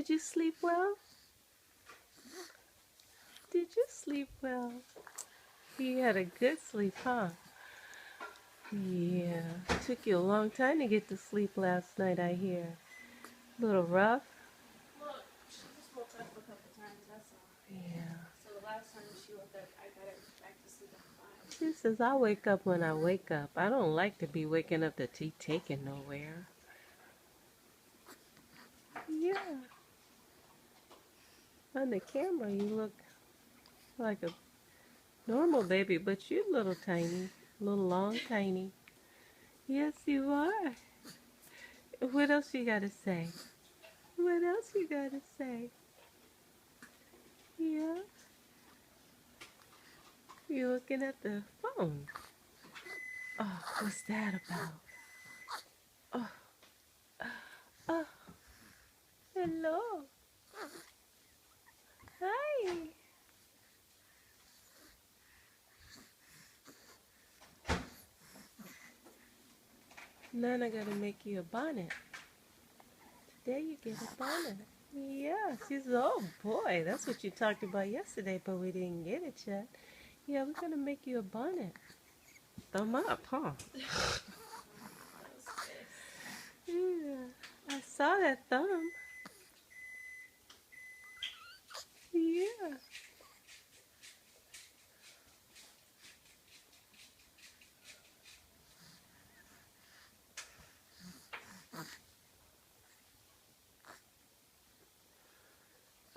Did you sleep well? Did you sleep well? You had a good sleep, huh? Yeah. Took you a long time to get to sleep last night, I hear. A little rough? Well, she just woke up a couple times, that's all. Yeah. So the last time she woke up, I got her back to sleep at 5. She says, I wake up when I wake up. I don't like to be waking up to tea taken nowhere. Yeah. On the camera, you look like a normal baby, but you're a little tiny. A little long, tiny. Yes, you are. What else you gotta say? What else you gotta say? Yeah. You're looking at the phone. Oh, what's that about? Oh, oh, hello. Hi. Nana gotta make you a bonnet. Today you get a bonnet. Yeah, she's, oh boy, that's what you talked about yesterday, but we didn't get it yet. Yeah, we're gonna make you a bonnet. Thumb up, huh? That was good. Yeah, I saw that thumb. Yeah.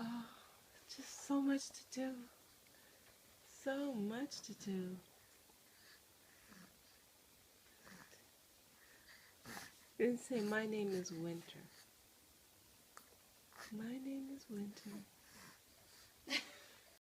Oh, just so much to do. So much to do. And say, my name is Winter. My name is Winter.